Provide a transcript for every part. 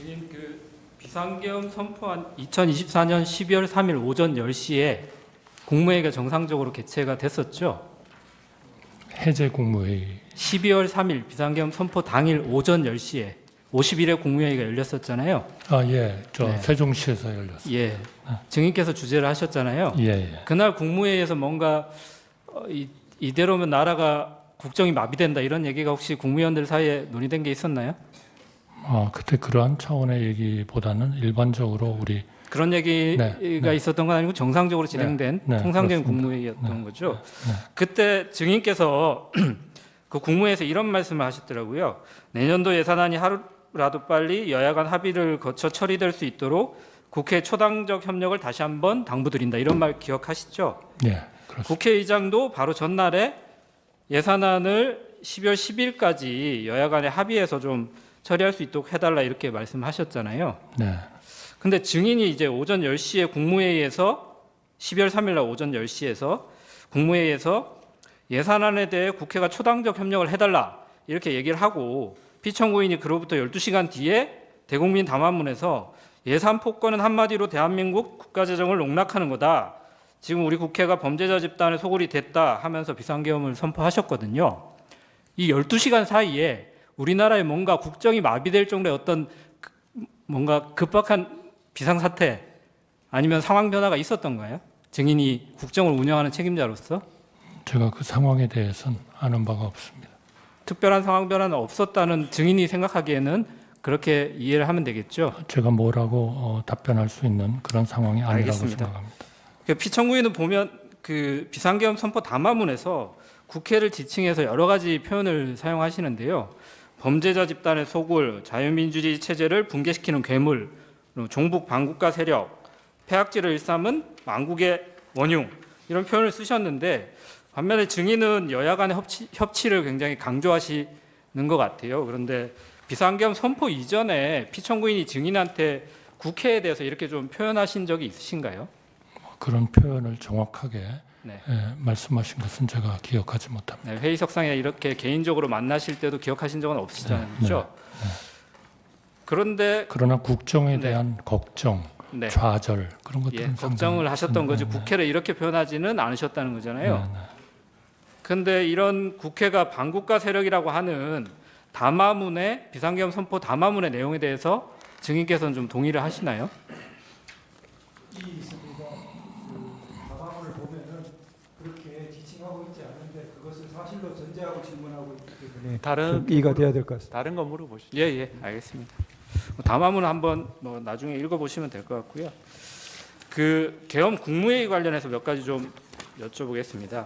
증인 비상계엄 선포한 2024년 12월 3일 오전 10시에 국무회의가 정상적으로 개최가 됐었죠. 해제 국무회의 12월 3일 비상계엄 선포 당일 오전 10시에 51회 국무회의가 열렸었잖아요. 예, 네. 세종시에서 열렸습니다. 예, 증인께서 주재를 하셨잖아요. 예. 그날 국무회의에서 뭔가 이대로면 나라가 국정이 마비된다 이런 얘기가 혹시 국무위원들 사이에 논의된 게 있었나요? 그때 그러한 차원의 얘기보다는 일반적으로 우리 그런 얘기가 네. 있었던 건 아니고 정상적으로 진행된 네, 통상적인 그렇습니다. 국무회의였던 거죠. 네. 그때 증인께서 그 국무회에서 이런 말씀을 하셨더라고요. 내년도 예산안이 하루라도 빨리 여야 간 합의를 거쳐 처리될 수 있도록 국회 초당적 협력을 다시 한번 당부드린다. 이런 말 기억하시죠? 예, 그렇습니다. 국회의장도 바로 전날에 예산안을 12월 10일까지 여야 간에 합의해서 좀 처리할 수 있도록 해달라 이렇게 말씀하셨잖아요. 네. 근데 증인이 이제 오전 10시에 국무회의에서 12월 3일 날 오전 10시에서 국무회의에서 예산안에 대해 국회가 초당적 협력을 해달라 이렇게 얘기를 하고 피청구인이 그로부터 12시간 뒤에 대국민 담화문에서 예산 폭거는 한마디로 대한민국 국가재정을 농락하는 거다. 지금 우리 국회가 범죄자 집단의 소굴이 됐다 하면서 비상계엄을 선포하셨거든요. 이 12시간 사이에 우리나라에 뭔가 국정이 마비될 정도의 어떤 뭔가 급박한 비상사태 아니면 상황 변화가 있었던가요? 증인이 국정을 운영하는 책임자로서? 제가 그 상황에 대해서는 아는 바가 없습니다. 특별한 상황 변화는 없었다는 증인이 생각하기에는 그렇게 이해를 하면 되겠죠. 제가 뭐라고 답변할 수 있는 그런 상황이 아니라고 알겠습니다. 생각합니다. 피청구인은 보면 그 비상계엄 선포 담화문에서 국회를 지칭해서 여러 가지 표현을 사용하시는데요. 범죄자 집단의 소굴, 자유민주주의 체제를 붕괴시키는 괴물, 종북 반국가 세력, 폐악질을 일삼은 망국의 원흉 이런 표현을 쓰셨는데 반면에 증인은 여야 간의 협치를 굉장히 강조하시는 것 같아요. 그런데 비상계엄 선포 이전에 피청구인이 증인한테 국회에 대해서 이렇게 좀 표현하신 적이 있으신가요? 그런 표현을 정확하게 네. 말씀하신 것은 제가 기억하지 못합니다. 네, 회의석상에 이렇게 개인적으로 만나실 때도 기억하신 적은 없으시잖아요. 그렇죠? 그런데 그러나 국정에 대한 걱정, 네. 좌절 그런 것들은 걱정을 하셨던 거지 국회를 이렇게 표현하지는 않으셨다는 거잖아요. 그런데 이런 국회가 반국가 세력이라고 하는 담화문의 비상계엄 선포 담화문의 내용에 대해서 증인께서는 좀 동의를 하시나요? 담화문을 보면은 그렇게 지칭하고 있지 않은데 그것을 사실로 전제하고 질문하고 있기 때문에 다른 이해가 돼야 될 것 같습니다. 다른 거 물어보시죠. 예, 알겠습니다. 담화문 한번 나중에 읽어보시면 될 것 같고요. 그 계엄 국무회의 관련해서 몇 가지 좀 여쭤보겠습니다.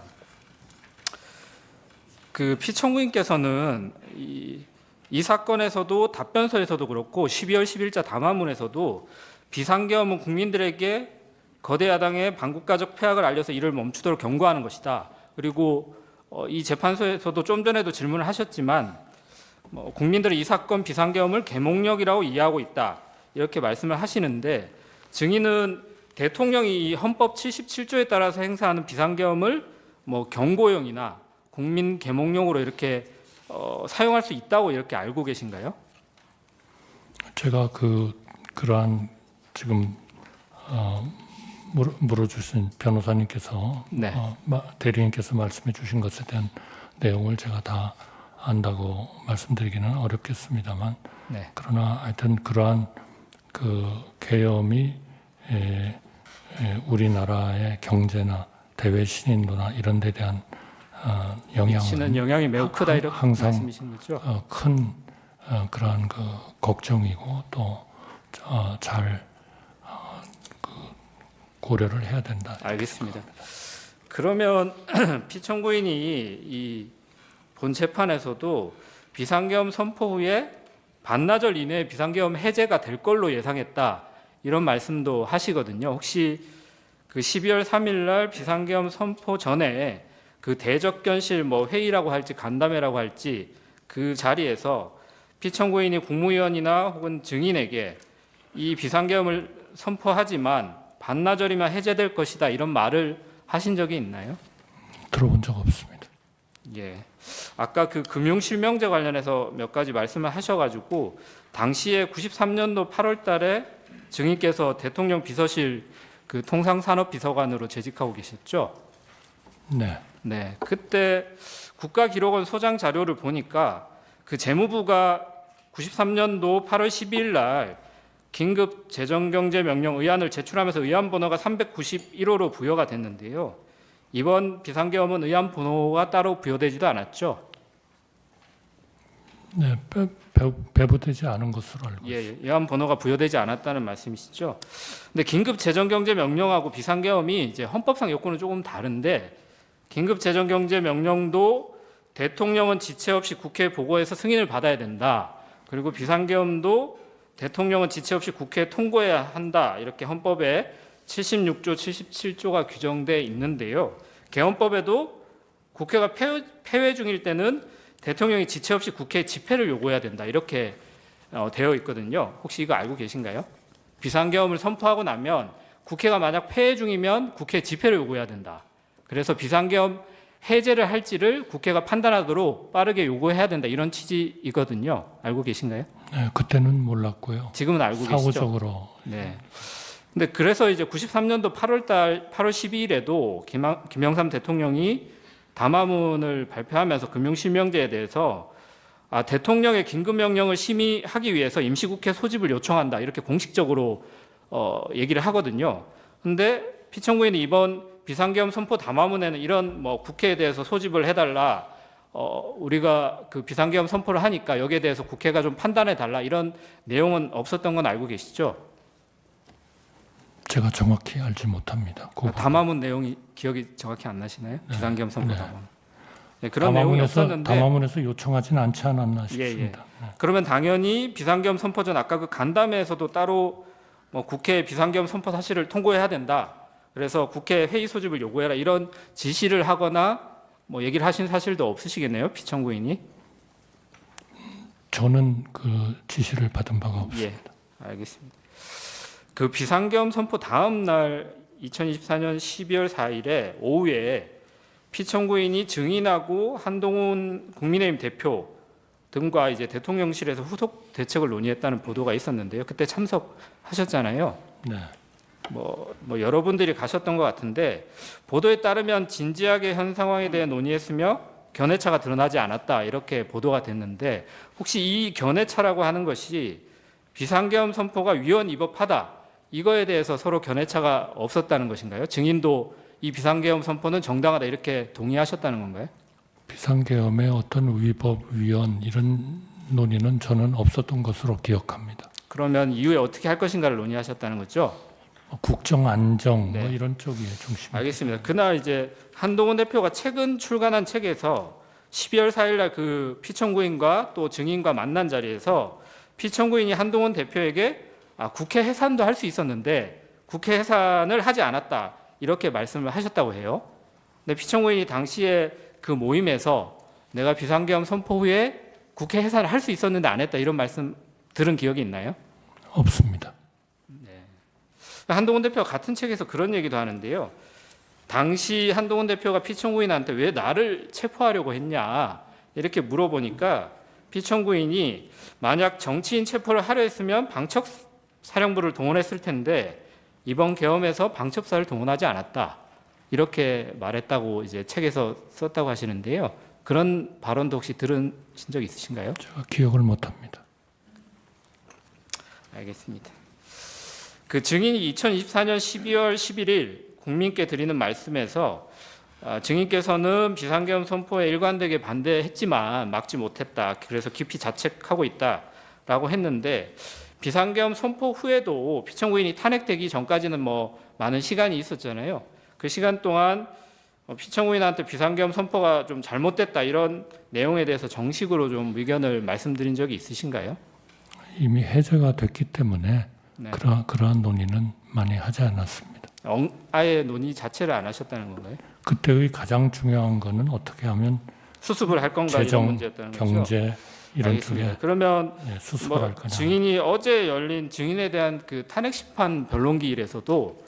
그 피청구인께서는 이 사건에서도 답변서에서도 그렇고 12월 10일자 담화문에서도 비상계엄은 국민들에게 거대 야당의 반국가적 폐악을 알려서 이를 멈추도록 경고하는 것이다. 그리고 이 재판소에서도 좀 전에도 질문을 하셨지만 국민들은 이 사건 비상계엄을 계몽령이라고 이해하고 있다. 이렇게 말씀을 하시는데 증인은 대통령이 이 헌법 77조에 따라서 행사하는 비상계엄을 경고용이나 국민 계몽령으로 이렇게 사용할 수 있다고 이렇게 알고 계신가요? 제가 그러한 지금 물어주신 변호사님께서 네. 대리인께서 말씀해 주신 것에 대한 내용을 제가 다 안다고 말씀드리기는 어렵겠습니다만 네. 그러나 하여튼 그러한 그 계엄이 우리나라의 경제나 대외 신인도나 이런 데 대한 미치는 영향이 매우 크다 이렇게 항상 말씀이신 거죠? 큰 그러한 그 걱정이고 또 잘 고려를 해야 된다. 알겠습니다. 그러면 피청구인이 이 본 재판에서도 비상계엄 선포 후에 반나절 이내에 비상계엄 해제가 될 걸로 예상했다 이런 말씀도 하시거든요. 혹시 그 12월 3일 날 비상계엄 선포 전에 그 대적견실 회의라고 할지 간담회라고 할지 그 자리에서 피청구인이 국무위원이나 혹은 증인에게 이 비상계엄을 선포하지만 반나절이면 해제될 것이다 이런 말을 하신 적이 있나요? 들어본 적 없습니다. 예. 아까 그 금융실명제 관련해서 몇 가지 말씀을 하셔가지고 당시에 93년도 8월 달에 증인께서 대통령 비서실 그 통상산업비서관으로 재직하고 계셨죠. 네. 네, 그때 국가기록원 소장 자료를 보니까 그 재무부가 93년도 8월 12일 날 긴급 재정경제명령 의안을 제출하면서 의안 번호가 391호로 부여가 됐는데요. 이번 비상계엄은 의안 번호가 따로 부여되지도 않았죠. 네, 배부되지 않은 것으로 알고 있습니다. 예, 의안 번호가 부여되지 않았다는 말씀이시죠. 근데 긴급 재정경제명령하고 비상계엄이 이제 헌법상 요건은 조금 다른데 긴급 재정경제명령도 대통령은 지체 없이 국회에 보고해서 승인을 받아야 된다. 그리고 비상계엄도 대통령은 지체 없이 국회에 통고해야 한다. 이렇게 헌법에 76조, 77조가 규정돼 있는데요. 개헌법에도 국회가 폐회 중일 때는 대통령이 지체 없이 국회에 집회를 요구해야 된다. 이렇게 되어 있거든요. 혹시 이거 알고 계신가요? 비상계엄을 선포하고 나면 국회가 만약 폐회 중이면 국회 집회를 요구해야 된다. 그래서 비상계엄 해제를 할지를 국회가 판단하도록 빠르게 요구해야 된다. 이런 취지이거든요. 알고 계신가요? 네, 그때는 몰랐고요. 지금은 알고 계시죠? 사후적으로. 네. 근데 그래서 이제 93년도 8월 12일에도 김영삼 대통령이 담화문을 발표하면서 금융실명제에 대해서 대통령의 긴급명령을 심의하기 위해서 임시국회 소집을 요청한다. 이렇게 공식적으로 얘기를 하거든요. 근데 피청구인이 이번 비상계엄 선포 담화문에는 이런 뭐 국회에 대해서 소집을 해달라. 우리가 그 비상계엄 선포를 하니까 여기에 대해서 국회가 좀 판단해 달라. 이런 내용은 없었던 건 알고 계시죠? 제가 정확히 알지 못합니다. 담화문 내용이 기억이 정확히 안 나시나요? 네. 비상계엄 선포 네. 담화문. 네, 그런 내용이 없었는데 담화문에서 요청하진 않지 않았나 예, 예. 싶습니다. 네. 그러면 당연히 비상계엄 선포 전 아까 그 간담회에서도 따로 뭐 국회 비상계엄 선포 사실을 통고해야 된다. 그래서 국회 회의 소집을 요구해라. 이런 지시를 하거나 뭐 얘기를 하신 사실도 없으시겠네요. 피청구인이. 저는 그 지시를 받은 바가 없습니다. 예, 알겠습니다. 그 비상계엄 선포 다음 날 2024년 12월 4일에 오후에 피청구인이 증인하고 한동훈 국민의힘 대표 등과 이제 대통령실에서 후속 대책을 논의했다는 보도가 있었는데요. 그때 참석하셨잖아요. 네. 뭐 여러분들이 가셨던 것 같은데 보도에 따르면 진지하게 현 상황에 대해 논의했으며 견해차가 드러나지 않았다 이렇게 보도가 됐는데 혹시 이 견해차라고 하는 것이 비상계엄 선포가 위헌 위법하다 이거에 대해서 서로 견해차가 없었다는 것인가요? 증인도 이 비상계엄 선포는 정당하다 이렇게 동의하셨다는 건가요? 비상계엄의 어떤 위법, 위헌 이런 논의는 저는 없었던 것으로 기억합니다. 그러면 이후에 어떻게 할 것인가를 논의하셨다는 거죠? 국정 안정 네. 뭐 이런 쪽이 중심. 알겠습니다. 그날 이제 한동훈 대표가 최근 출간한 책에서 12월 4일 날 그 피청구인과 또 증인과 만난 자리에서 피청구인이 한동훈 대표에게 국회 해산도 할 수 있었는데 국회 해산을 하지 않았다 이렇게 말씀을 하셨다고 해요. 근데 피청구인이 당시에 그 모임에서 내가 비상계엄 선포 후에 국회 해산을 할 수 있었는데 안 했다 이런 말씀 들은 기억이 있나요? 없습니다. 한동훈 대표가 같은 책에서 그런 얘기도 하는데요. 당시 한동훈 대표가 피청구인한테 왜 나를 체포하려고 했냐 이렇게 물어보니까 피청구인이 만약 정치인 체포를 하려 했으면 방첩사령부를 동원했을 텐데 이번 계엄에서 방첩사를 동원하지 않았다 이렇게 말했다고 이제 책에서 썼다고 하시는데요. 그런 발언도 혹시 들으신 적 있으신가요? 제가 기억을 못합니다. 알겠습니다. 그 증인이 2024년 12월 11일 국민께 드리는 말씀에서 증인께서는 비상계엄 선포에 일관되게 반대했지만 막지 못했다. 그래서 깊이 자책하고 있다라고 했는데 비상계엄 선포 후에도 피청구인이 탄핵되기 전까지는 뭐 많은 시간이 있었잖아요. 그 시간 동안 피청구인한테 비상계엄 선포가 좀 잘못됐다 이런 내용에 대해서 정식으로 좀 의견을 말씀드린 적이 있으신가요? 이미 해제가 됐기 때문에 네. 그러한 논의는 많이 하지 않았습니다. 아예 논의 자체를 안 하셨다는 건가요? 그때의 가장 중요한 거는 어떻게 하면 수습을 할 건가 이런 재정, 문제였다는 거죠. 경제 이런 알겠습니다. 쪽에 그러면 수습을 할 거냐. 증인이 어제 열린 증인에 대한 그 탄핵 심판 변론기일에서도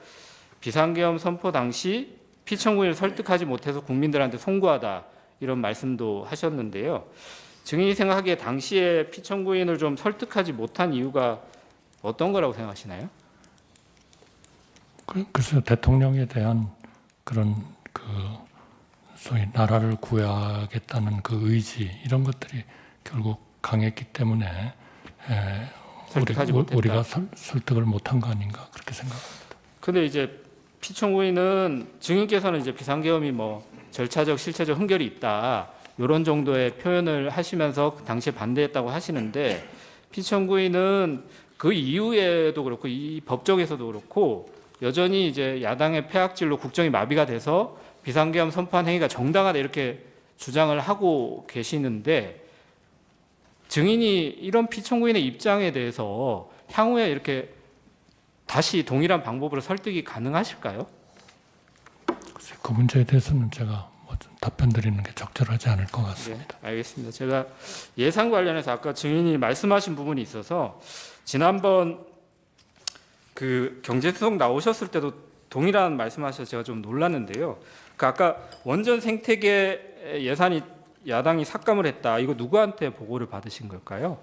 비상계엄 선포 당시 피청구인을 설득하지 못해서 국민들한테 송구하다 이런 말씀도 하셨는데요. 증인이 생각하기에 당시에 피청구인을 좀 설득하지 못한 이유가 어떤 거라고 생각하시나요? 글쎄요, 대통령에 대한 그런 그 소위 나라를 구해야겠다는 그 의지 이런 것들이 결국 강했기 때문에 설득하지 못했다. 우리가 설득을 못한 거 아닌가 그렇게 생각합니다. 근데 이제 피청구인은 증인께서는 이제 비상계엄이 뭐 절차적 실체적 흠결이 있다 이런 정도의 표현을 하시면서 당시에 반대했다고 하시는데 피청구인은 그 이후에도 그렇고 이 법정에서도 그렇고 여전히 이제 야당의 폐악질로 국정이 마비가 돼서 비상계엄 선포한 행위가 정당하다 이렇게 주장을 하고 계시는데 증인이 이런 피청구인의 입장에 대해서 향후에 이렇게 다시 동일한 방법으로 설득이 가능하실까요? 글쎄, 그 문제에 대해서는 제가 뭐좀 답변 드리는 게 적절하지 않을 것 같습니다. 네, 알겠습니다. 제가 예산 관련해서 아까 증인이 말씀하신 부분이 있어서 지난번 그 경제수석 나오셨을 때도 동일한 말씀하셔서 제가 좀 놀랐는데요. 그 아까 원전 생태계 예산이 야당이 삭감을 했다. 이거 누구한테 보고를 받으신 걸까요?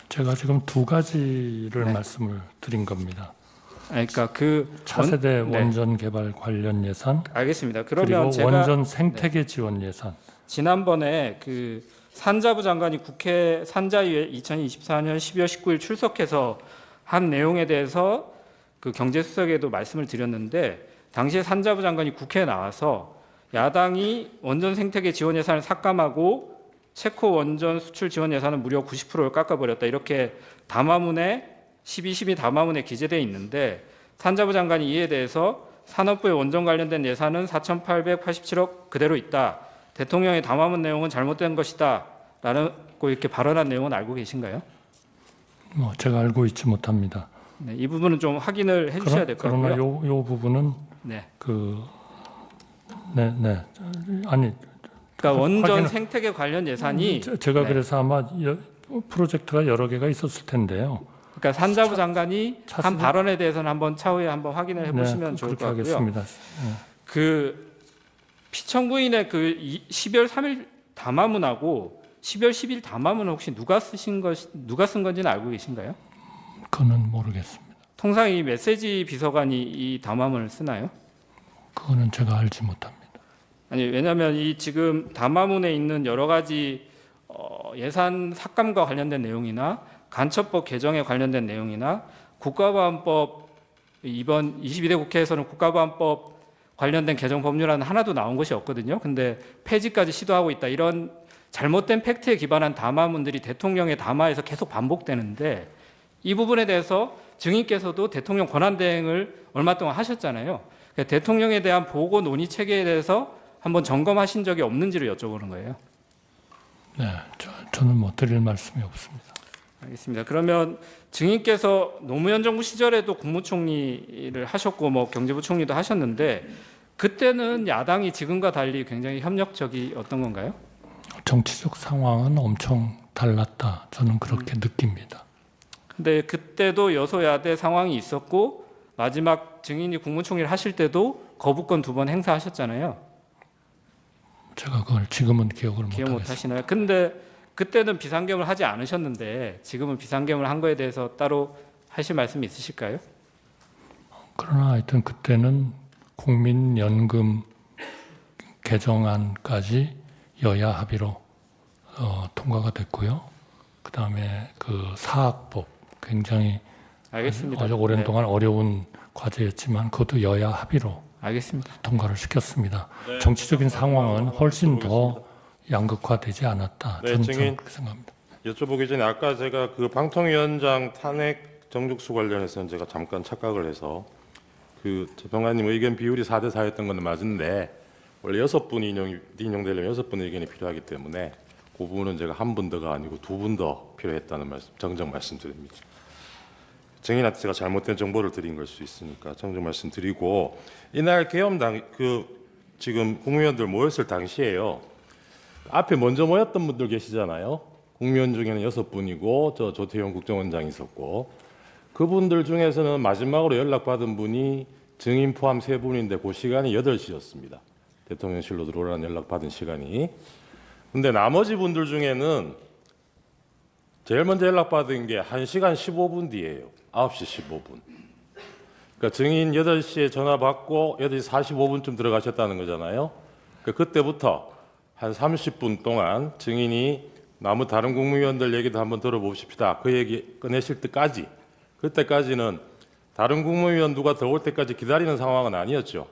제가 지금 두 가지를 네. 말씀을 드린 겁니다. 그러니까 그 차세대 네. 원전 개발 관련 예산, 알겠습니다. 그러면 그리고 제가 원전 생태계 지원 예산. 지난번에 그 산자부 장관이 국회 산자위에 2024년 12월 19일 출석해서 한 내용에 대해서 그 경제수석에도 말씀을 드렸는데 당시에 산자부 장관이 국회에 나와서 야당이 원전 생태계 지원 예산을 삭감하고 체코 원전 수출 지원 예산은 무려 90%를 깎아버렸다 이렇게 담화문에 12.12 담화문에 기재되어 있는데 산자부 장관이 이에 대해서 산업부의 원전 관련된 예산은 4,887억 그대로 있다. 대통령의 담화문 내용은 잘못된 것이다. 라고 이렇게 발언한 내용은 알고 계신가요? 뭐 제가 알고 있지 못합니다. 네, 이 부분은 좀 확인을 해주셔야 될 것 그러나 같고요. 요 부분은 네. 아니 그러니까 원전 확인을- 생태계 관련 예산이 제가 네. 그래서 아마 프로젝트가 여러 개가 있었을 텐데요. 그러니까 산자부 장관이 차세대- 한 발언에 대해서는 한번 차후에 한번 확인을 해보시면 좋을 것 그렇게 같고요. 하겠습니다. 그 피청구인의 그 12월 3일 담화문하고 12월 10일 담화문은 혹시 누가 쓴 건지는 알고 계신가요? 그거는 모르겠습니다. 통상 이 메시지 비서관이 이 담화문을 쓰나요? 그거는 제가 알지 못합니다. 아니 왜냐하면 이 지금 담화문에 있는 여러 가지 예산 삭감과 관련된 내용이나 간첩법 개정에 관련된 내용이나 국가보안법 이번 22대 국회에서는 국가보안법 관련된 개정 법률안은 하나도 나온 것이 없거든요. 근데 폐지까지 시도하고 있다. 이런 잘못된 팩트에 기반한 담화문들이 대통령의 담화에서 계속 반복되는데 이 부분에 대해서 증인께서도 대통령 권한대행을 얼마 동안 하셨잖아요. 그러니까 대통령에 대한 보고 논의 체계에 대해서 한번 점검하신 적이 없는지를 여쭤보는 거예요. 네, 저는 뭐 드릴 말씀이 없습니다. 알겠습니다. 그러면 증인께서 노무현 정부 시절에도 국무총리를 하셨고 뭐 경제부총리도 하셨는데 그때는 야당이 지금과 달리 굉장히 협력적이었던 건가요? 정치적 상황은 엄청 달랐다. 저는 그렇게 느낍니다. 근데 그때도 여소야대 상황이 있었고 마지막 증인이 국무총리를 하실 때도 거부권 2번 행사하셨잖아요. 제가 그걸 지금은 기억을 기억 못 못하겠습니다. 하시나요? 근데 그때는 비상계엄을 하지 않으셨는데 지금은 비상계엄을 한 거에 대해서 따로 하실 말씀이 있으실까요? 그러나 하여튼 그때는 국민연금 개정안까지 여야 합의로 통과가 됐고요. 그 다음에 그 사학법 굉장히 알겠습니다. 아주 오랜 네, 동안 어려운 과제였지만 그것도 여야 합의로 알겠습니다. 통과를 시켰습니다. 네. 정치적인 상황은 훨씬 더 양극화되지 않았다. 네, 저는 증인. 그렇게 생각합니다. 여쭤보기 전에 아까 제가 그 방통위원장 탄핵 정죽수 관련해서는 제가 잠깐 착각을 해서 그 재평가님 의견 비율이 4대 4였던 건 맞은데 원래 6분이 인용되려면 6분의 의견이 필요하기 때문에 그 부분은 제가 한 분 더가 아니고 2분 더 필요했다는 말씀 정정 말씀드립니다. 증인한테 제가 잘못된 정보를 드린 걸 수 있으니까 정정 말씀드리고 이날 계엄당 지금 국무위원들 모였을 당시에요. 앞에 먼저 모였던 분들 계시잖아요. 국무위원 중에는 6분이고 저 조태용 국정원장이 있었고 그분들 중에서는 마지막으로 연락받은 분이 증인 포함 3분인데 그 시간이 8시였습니다. 대통령실로 들어오라는 연락받은 시간이. 근데 나머지 분들 중에는 제일 먼저 연락받은 게 1시간 15분 뒤에요. 9시 15분. 그러니까 증인 8시에 전화 받고 8시 45분쯤 들어가셨다는 거잖아요. 그러니까 그때부터 한 30분 동안 증인이 나무 다른 국무위원들 얘기도 한번 들어봅시다. 그 얘기 꺼내실 때까지, 그때까지는 다른 국무위원 누가 들어올 때까지 기다리는 상황은 아니었죠.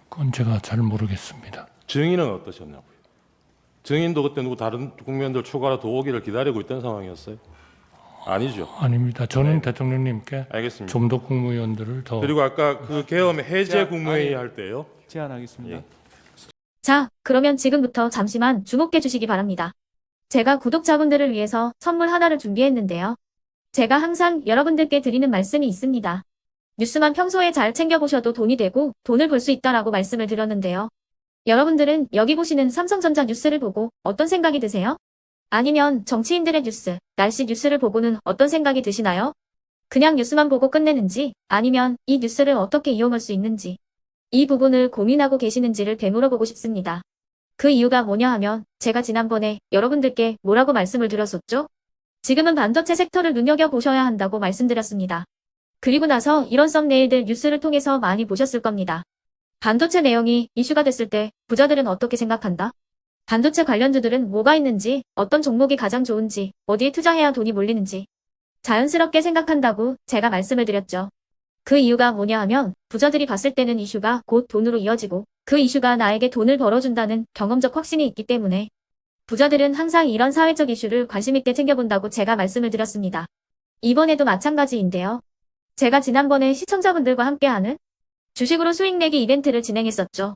그건 제가 잘 모르겠습니다. 증인은 어떠셨냐고요? 증인도 그때 누구 다른 국무위원들 추가로 더 오기를 기다리고 있던 상황이었어요? 아니죠. 아닙니다. 저는 대통령님께 알겠습니다. 좀 더 국무위원들을 더 그리고 아까 그 계엄 해제 국무회의 할 때요. 제안하겠습니다. 예. 자, 그러면 지금부터 잠시만 주목해 주시기 바랍니다. 제가 구독자분들을 위해서 선물 하나를 준비했는데요. 제가 항상 여러분들께 드리는 말씀이 있습니다. 뉴스만 평소에 잘 챙겨보셔도 돈이 되고 돈을 벌 수 있다라고 말씀을 드렸는데요. 여러분들은 여기 보시는 삼성전자 뉴스를 보고 어떤 생각이 드세요? 아니면 정치인들의 뉴스, 날씨 뉴스를 보고는 어떤 생각이 드시나요? 그냥 뉴스만 보고 끝내는지, 아니면 이 뉴스를 어떻게 이용할 수 있는지, 이 부분을 고민하고 계시는지를 되물어보고 싶습니다. 그 이유가 뭐냐 하면 제가 지난번에 여러분들께 뭐라고 말씀을 드렸었죠? 지금은 반도체 섹터를 눈여겨보셔야 한다고 말씀드렸습니다. 그리고 나서 이런 썸네일들 뉴스를 통해서 많이 보셨을 겁니다. 반도체 내용이 이슈가 됐을 때 부자들은 어떻게 생각한다? 반도체 관련주들은 뭐가 있는지, 어떤 종목이 가장 좋은지, 어디에 투자해야 돈이 몰리는지 자연스럽게 생각한다고 제가 말씀을 드렸죠. 그 이유가 뭐냐 하면 부자들이 봤을 때는 이슈가 곧 돈으로 이어지고 그 이슈가 나에게 돈을 벌어준다는 경험적 확신이 있기 때문에 부자들은 항상 이런 사회적 이슈를 관심 있게 챙겨본다고 제가 말씀을 드렸습니다. 이번에도 마찬가지인데요. 제가 지난번에 시청자분들과 함께하는 주식으로 수익 내기 이벤트를 진행했었죠.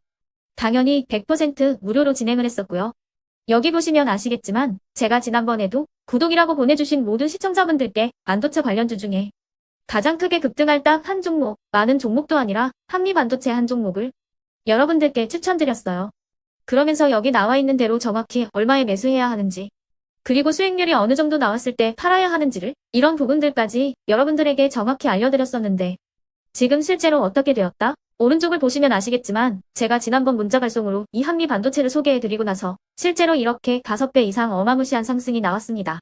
당연히 100% 무료로 진행을 했었고요. 여기 보시면 아시겠지만 제가 지난번에도 구독이라고 보내주신 모든 시청자분들께 반도체 관련주 중에 가장 크게 급등할 딱 한 종목, 많은 종목도 아니라 한미반도체 한 종목을 여러분들께 추천드렸어요. 그러면서 여기 나와 있는 대로 정확히 얼마에 매수해야 하는지, 그리고 수익률이 어느 정도 나왔을 때 팔아야 하는지를 이런 부분들까지 여러분들에게 정확히 알려드렸었는데 지금 실제로 어떻게 되었다? 오른쪽을 보시면 아시겠지만 제가 지난번 문자 발송으로 이 한미 반도체를 소개해드리고 나서 실제로 이렇게 5배 이상 어마무시한 상승이 나왔습니다.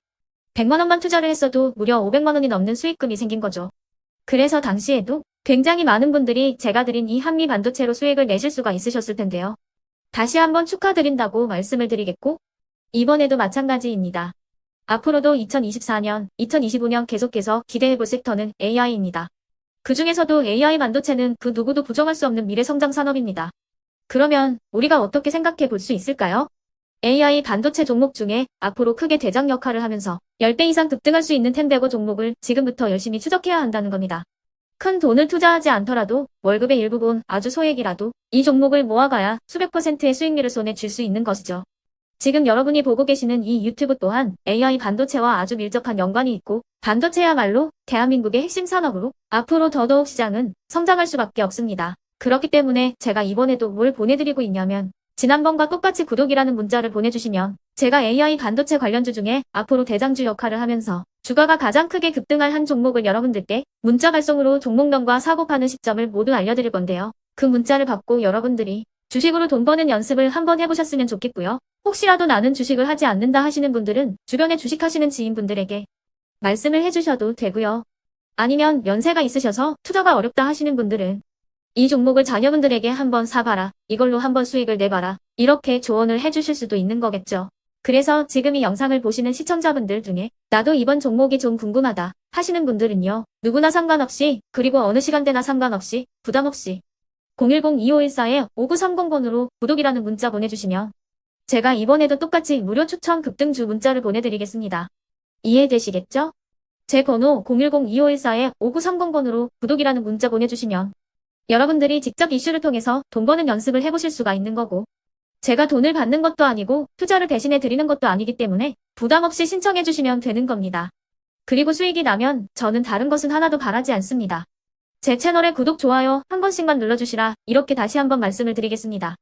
100만 원만 투자를 했어도 무려 500만 원이 넘는 수익금이 생긴 거죠. 그래서 당시에도 굉장히 많은 분들이 제가 드린 이 한미 반도체로 수익을 내실 수가 있으셨을 텐데요. 다시 한번 축하드린다고 말씀을 드리겠고 이번에도 마찬가지입니다. 앞으로도 2024년, 2025년 계속해서 기대해볼 섹터는 AI입니다. 그 중에서도 AI 반도체는 그 누구도 부정할 수 없는 미래 성장 산업입니다. 그러면 우리가 어떻게 생각해 볼 수 있을까요? AI 반도체 종목 중에 앞으로 크게 대장 역할을 하면서 10배 이상 급등할 수 있는 텐베고 종목을 지금부터 열심히 추적해야 한다는 겁니다. 큰 돈을 투자하지 않더라도 월급의 일부분 아주 소액이라도 이 종목을 모아가야 수백 %의 수익률을 손에 쥘 수 있는 것이죠. 지금 여러분이 보고 계시는 이 유튜브 또한 AI 반도체와 아주 밀접한 연관이 있고 반도체야말로 대한민국의 핵심 산업으로 앞으로 더더욱 시장은 성장할 수밖에 없습니다. 그렇기 때문에 제가 이번에도 뭘 보내드리고 있냐면 지난번과 똑같이 구독이라는 문자를 보내주시면 제가 AI 반도체 관련주 중에 앞으로 대장주 역할을 하면서 주가가 가장 크게 급등할 한 종목을 여러분들께 문자 발송으로 종목명과 사고 파는 시점을 모두 알려드릴 건데요. 그 문자를 받고 여러분들이 주식으로 돈 버는 연습을 한번 해보셨으면 좋겠고요. 혹시라도 나는 주식을 하지 않는다 하시는 분들은 주변에 주식하시는 지인분들에게 말씀을 해주셔도 되고요. 아니면 연세가 있으셔서 투자가 어렵다 하시는 분들은 이 종목을 자녀분들에게 한번 사봐라. 이걸로 한번 수익을 내봐라. 이렇게 조언을 해주실 수도 있는 거겠죠. 그래서 지금 이 영상을 보시는 시청자분들 중에 나도 이번 종목이 좀 궁금하다 하시는 분들은요. 누구나 상관없이 그리고 어느 시간대나 상관없이 부담없이 010-2514-5930번으로 구독이라는 문자 보내주시면 제가 이번에도 똑같이 무료 추천 급등주 문자를 보내드리겠습니다. 이해되시겠죠? 제 번호 010-2514-5930번으로 구독이라는 문자 보내주시면 여러분들이 직접 이슈를 통해서 돈 버는 연습을 해보실 수가 있는 거고 제가 돈을 받는 것도 아니고 투자를 대신해 드리는 것도 아니기 때문에 부담 없이 신청해 주시면 되는 겁니다. 그리고 수익이 나면 저는 다른 것은 하나도 바라지 않습니다. 제 채널에 구독, 좋아요 한 번씩만 눌러주시라 이렇게 다시 한번 말씀을 드리겠습니다.